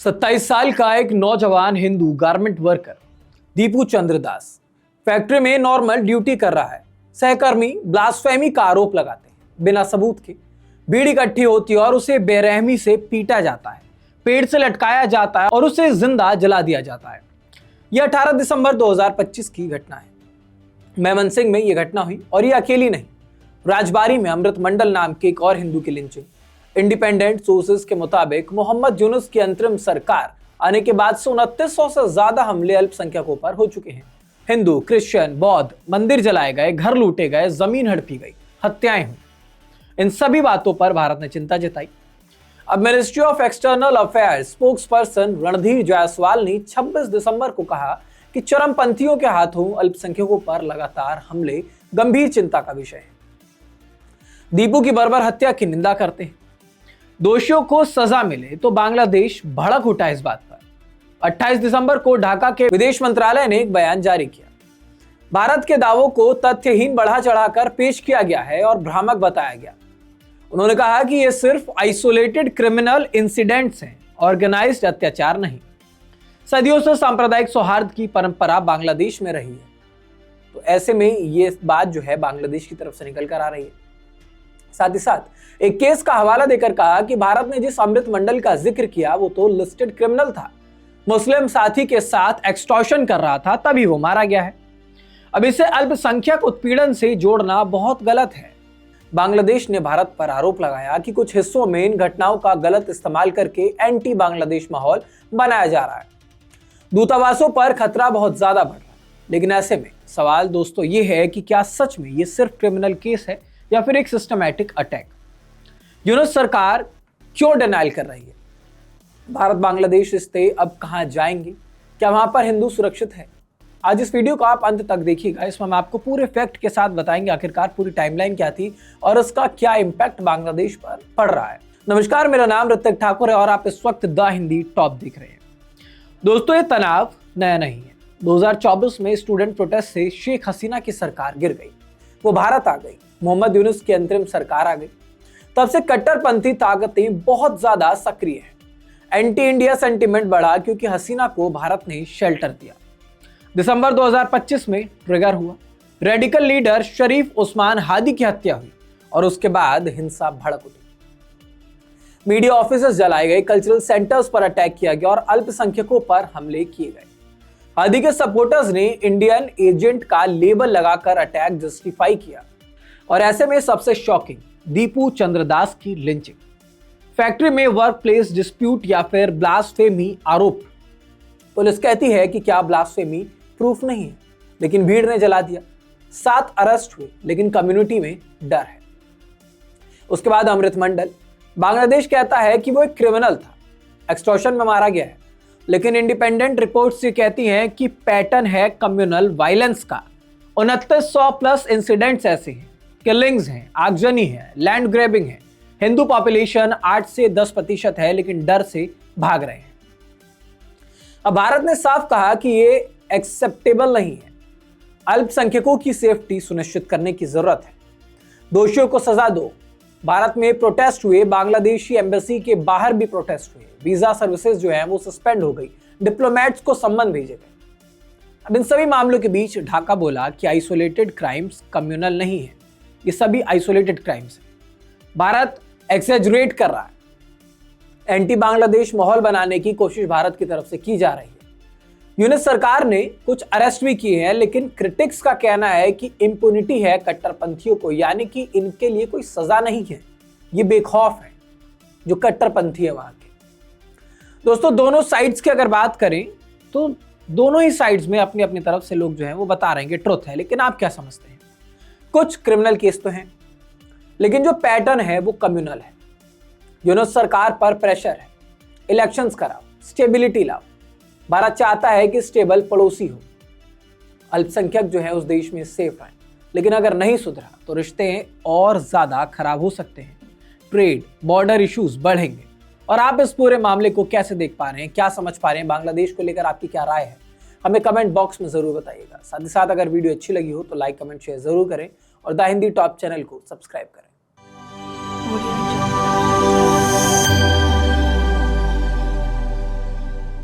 27 साल का एक नौजवान हिंदू गारमेंट वर्कर दीपू चंद्र दास फैक्ट्री में नॉर्मल ड्यूटी कर रहा है। सहकर्मी ब्लास्फेमी का आरोप लगाते हैं। बिना सबूत के भीड़ इकट्ठी होती है और उसे बेरहमी से पीटा जाता है, पेड़ से लटकाया जाता है और उसे जिंदा जला दिया जाता है। यह 18 दिसंबर 2025 की घटना है। मेमन सिंह में यह घटना हुई और ये अकेली नहीं। राजबारी में अमृत मंडल नाम के एक और हिंदू की लिंचिंग। इंडिपेंडेंट सोर्सेज के मुताबिक मोहम्मद यूनुस की अंतरिम सरकार आने के बाद से 2900 से ज्यादा हमले अल्पसंख्यकों पर हो चुके हैं। हिंदू, क्रिश्चियन, बौद्ध, मंदिर जलाए गए, घर लूटे गए, जमीन हड़पी गई, हत्याएं हुई। इन सभी बातों पर भारत ने चिंता जताई। अब ministry of external affairs spokes person Randhir Jaiswal ने 26 दिसंबर को कहा कि चरमपंथियों के हाथों अल्पसंख्यकों पर लगातार हमले गंभीर चिंता का विषय है। दीपू की बर्बर हत्या की निंदा करते हैं। दोषियों को सजा मिले तो बांग्लादेश भड़क उठा इस बात पर। 28 दिसंबर को ढाका के विदेश मंत्रालय ने एक बयान जारी किया। भारत के दावों को तथ्यहीन बढ़ा चढ़ाकर पेश किया गया है और भ्रामक बताया गया। उन्होंने कहा कि ये सिर्फ आइसोलेटेड क्रिमिनल इंसिडेंट्स हैं, ऑर्गेनाइज्ड अत्याचार नहीं। सदियों से सांप्रदायिक सौहार्द की परंपरा बांग्लादेश में रही है, तो ऐसे में ये बात जो है बांग्लादेश की तरफ से निकल कर आ रही है। साथ ही साथ एक केस का हवाला देकर कहा कि भारत ने जिस अमृत मंडल का जिक्र किया वो तो लिस्टेड क्रिमिनल था, मुस्लिम साथी के साथ एक्सटॉर्शन कर रहा था, तभी वो मारा गया है। अब इसे अल्पसंख्यक उत्पीड़न से जोड़ना बहुत गलत है। बांग्लादेश ने भारत पर आरोप लगाया कि कुछ हिस्सों में इन घटनाओं का गलत इस्तेमाल करके एंटी बांग्लादेश माहौल बनाया जा रहा है। दूतावासों पर खतरा बहुत ज्यादा बढ़ रहा है। लेकिन ऐसे में सवाल दोस्तों ये है कि क्या सच में ये सिर्फ क्रिमिनल केस है या फिर एक सिस्टमैटिक अटैक? यूनुस सरकार क्यों डिनाइल कर रही है? भारत बांग्लादेश रिश्ते अब कहां जाएंगे? क्या वहां पर हिंदू सुरक्षित है? आज इस वीडियो को आप अंत तक देखिएगा। इसमें हम आपको पूरे फैक्ट के साथ बताएंगे आखिरकार पूरी टाइमलाइन क्या थी और इसका क्या इंपैक्ट बांग्लादेश पर पड़ रहा है। नमस्कार, मेरा नाम ऋतिक ठाकुर है और आप इस वक्त द हिंदी टॉप देख रहे हैं। दोस्तों, ये तनाव नया नहीं है। 2024 में स्टूडेंट प्रोटेस्ट से शेख हसीना की सरकार गिर गई, वो भारत आ गई, मोहम्मद यूनुस की अंतरिम सरकार आ गई। तब से कट्टरपंथी ताकतें बहुत ज्यादा सक्रिय हैं। एंटी इंडिया सेंटीमेंट बढ़ा क्योंकि हसीना को भारत ने शेल्टर दिया। दिसंबर 2025 में ट्रिगर हुआ। रेडिकल लीडर शरीफ उस्मान हादी की हत्या हुई और उसके बाद हिंसा भड़क उठी। मीडिया ऑफिसेस जलाए गए, कल्चरल सेंटर्स पर अटैक किया गया और अल्पसंख्यकों पर हमले किए गए। हादी के सपोर्टर्स ने इंडियन एजेंट का लेबल लगाकर अटैक जस्टिफाई किया। और ऐसे में सबसे शॉकिंग दीपू चंद्र दास की लिंचिंग। फैक्ट्री में वर्क प्लेस डिस्प्यूट या फिर ब्लास्फेमी आरोप। पुलिस कहती है कि क्या ब्लास्फेमी प्रूफ नहीं है, लेकिन भीड़ ने जला दिया। 7 अरेस्ट हुए, लेकिन कम्युनिटी में डर है। उसके बाद अमृत मंडल। बांग्लादेश कहता है कि वो एक क्रिमिनल था, एक्सटॉर्शन में मारा गया है, लेकिन इंडिपेंडेंट रिपोर्ट्स ये कहती हैं कि पैटर्न है कम्युनल वायलेंस का। 2900 प्लस इंसिडेंट्स ऐसे हैं, किलिंग्स हैं, आगजनी है, लैंड ग्रैबिंग है। हिंदू पॉपुलेशन 8 से 10% है, लेकिन डर से भाग रहे हैं। अब भारत ने साफ कहा कि ये एक्सेप्टेबल नहीं है। अल्पसंख्यकों की सेफ्टी सुनिश्चित करने की जरूरत है। दोषियों को सजा दो। भारत में प्रोटेस्ट हुए, बांग्लादेशी एम्बेसी के बाहर भी प्रोटेस्ट हुए, वीजा सर्विसेज जो है वो सस्पेंड हो गई, डिप्लोमेट्स को सम्मन भेजे गए। अब इन सभी मामलों के बीच ढाका बोला कि आइसोलेटेड क्राइम्स कम्युनल नहीं है, ये सभी आइसोलेटेड क्राइम्स हैं। भारत एक्सेजरेट कर रहा है। एंटी बांग्लादेश माहौल बनाने की कोशिश भारत की तरफ से की जा रही है। यूनुस सरकार ने कुछ अरेस्ट भी किए हैं, लेकिन क्रिटिक्स का कहना है कि इंपुनिटी है कट्टरपंथियों को, यानी कि इनके लिए कोई सजा नहीं है। ये बेखौफ है जो कट्टरपंथी है वहां के। दोस्तों, दोनों साइड्स की अगर बात करें तो दोनों ही साइड्स में अपनी अपनी तरफ से लोग जो हैं वो बता रहे हैं कि ट्रुथ है, लेकिन आप क्या समझते हैं? कुछ क्रिमिनल केस तो हैं, लेकिन जो पैटर्न है वो कम्युनल है। यूनुस सरकार पर प्रेशर है, इलेक्शंस कराओ, स्टेबिलिटी लाओ। भारत चाहता है कि स्टेबल पड़ोसी हो, अल्पसंख्यक जो है उस देश में सेफ रहें। लेकिन अगर नहीं सुधरा तो रिश्ते और ज्यादा खराब हो सकते हैं। ट्रेड, बॉर्डर इश्यूज बढ़ेंगे। और आप इस पूरे मामले को कैसे देख पा रहे हैं, क्या समझ पा रहे हैं? बांग्लादेश को लेकर आपकी क्या राय है, हमें कमेंट बॉक्स में जरूर बताइएगा। साथ ही साथ अगर वीडियो अच्छी लगी हो तो लाइक, कमेंट, शेयर जरूर करें और द हिंदी टॉप चैनल को सब्सक्राइब करें।